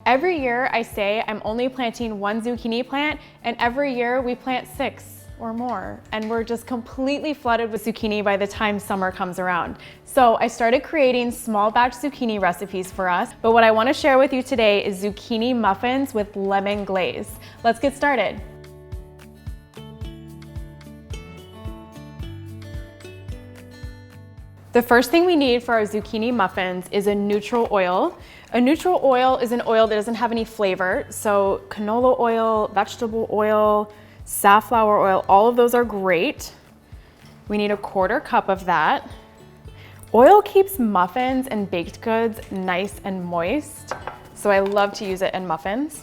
Every year I say I'm only planting 1 zucchini plant, and every year we plant 6 or more, and we're just completely flooded with zucchini by the time summer comes around. So I started creating small batch zucchini recipes for us, but what I want to share with you today is zucchini muffins with lemon glaze. Let's get started. The first thing we need for our zucchini muffins is a neutral oil. A neutral oil is an oil that doesn't have any flavor, so canola oil, vegetable oil, safflower oil, all of those are great. We need 1/4 cup of that. Oil keeps muffins and baked goods nice and moist, so I love to use it in muffins.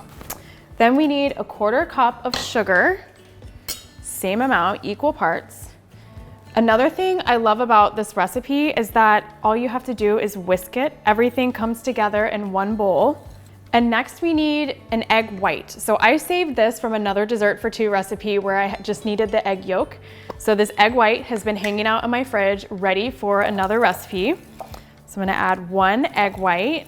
Then we need 1/4 cup of sugar, same amount, equal parts. Another thing I love about this recipe is that all you have to do is whisk it. Everything comes together in one bowl. And next we need an egg white. So I saved this from another dessert for 2 recipe where I just needed the egg yolk. So this egg white has been hanging out in my fridge ready for another recipe. So I'm gonna add 1 egg white.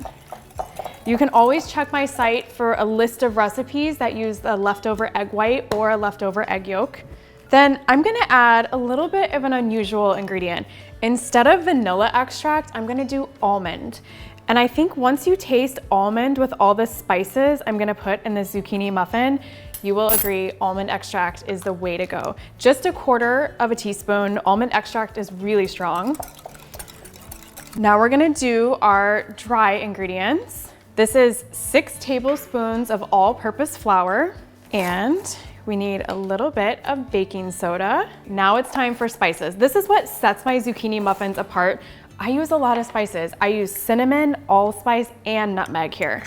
You can always check my site for a list of recipes that use the leftover egg white or a leftover egg yolk. Then I'm gonna add a little bit of an unusual ingredient. Instead of vanilla extract, I'm gonna do almond. And I think once you taste almond with all the spices I'm gonna put in the zucchini muffin, you will agree almond extract is the way to go. Just 1/4 teaspoon, almond extract is really strong. Now we're gonna do our dry ingredients. This is 6 tablespoons of all-purpose flour, and we need a little bit of baking soda. Now it's time for spices. This is what sets my zucchini muffins apart. I use a lot of spices. I use cinnamon, allspice, and nutmeg here.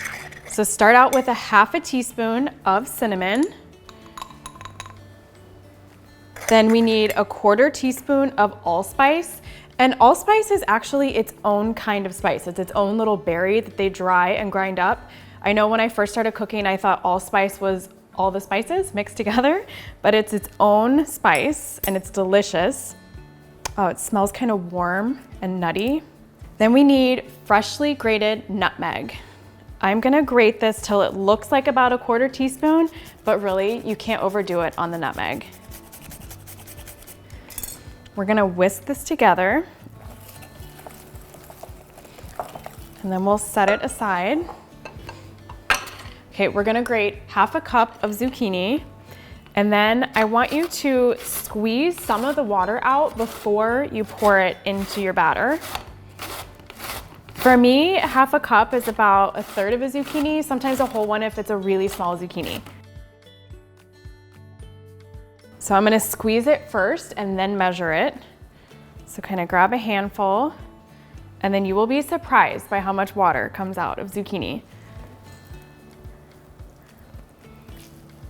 So start out with 1/2 teaspoon of cinnamon. Then we need 1/4 teaspoon of allspice. And allspice is actually its own kind of spice. It's its own little berry that they dry and grind up. I know when I first started cooking, I thought allspice was all the spices mixed together, but it's its own spice and it's delicious. Oh, it smells kind of warm and nutty. Then we need freshly grated nutmeg. I'm gonna grate this till it looks like about 1/4 teaspoon, but really you can't overdo it on the nutmeg. We're gonna whisk this together and then we'll set it aside. Okay, we're gonna grate 1/2 cup of zucchini. And then I want you to squeeze some of the water out before you pour it into your batter. For me, 1/2 cup is about 1/3 of a zucchini, sometimes a whole one if it's a really small zucchini. So I'm gonna squeeze it first and then measure it. So kind of grab a handful, and then you will be surprised by how much water comes out of zucchini.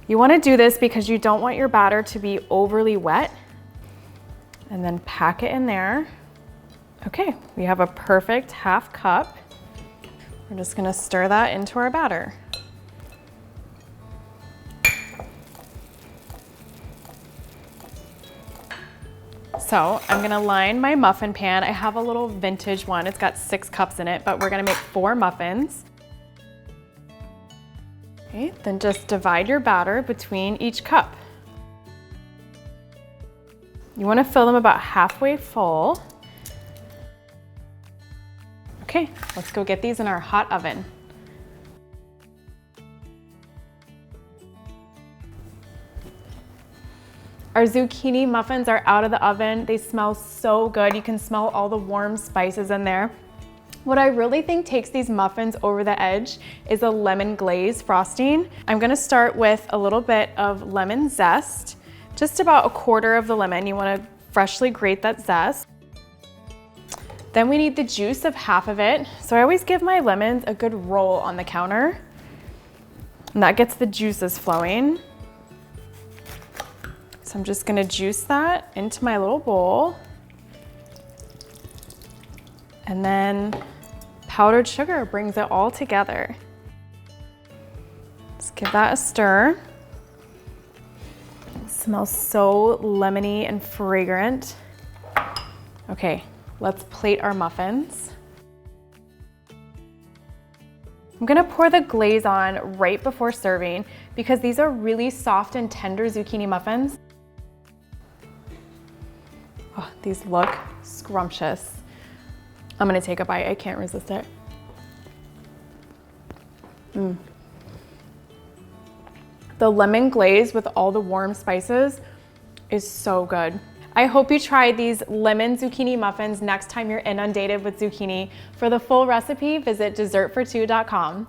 You want to do this because you don't want your batter to be overly wet, and then pack it in there. Okay, we have a perfect 1/2 cup. We're just going to stir that into our batter. So I'm going to line my muffin pan. I have a little vintage one. It's got 6 cups in it, but we're going to make 4 muffins. Okay, then just divide your batter between each cup. You want to fill them about halfway full. Okay, let's go get these in our hot oven. Our zucchini muffins are out of the oven. They smell so good. You can smell all the warm spices in there. What I really think takes these muffins over the edge is a lemon glaze frosting. I'm gonna start with a little bit of lemon zest, just about 1/4 of the lemon. You wanna freshly grate that zest. Then we need the juice of 1/2 of it. So I always give my lemons a good roll on the counter, and that gets the juices flowing. So I'm just gonna juice that into my little bowl. And then powdered sugar brings it all together. Just give that a stir. It smells so lemony and fragrant. Okay, let's plate our muffins. I'm gonna pour the glaze on right before serving because these are really soft and tender zucchini muffins. Oh, these look scrumptious. I'm gonna take a bite, I can't resist it. The lemon glaze with all the warm spices is so good. I hope you try these lemon zucchini muffins next time you're inundated with zucchini. For the full recipe, visit dessertfor2.com.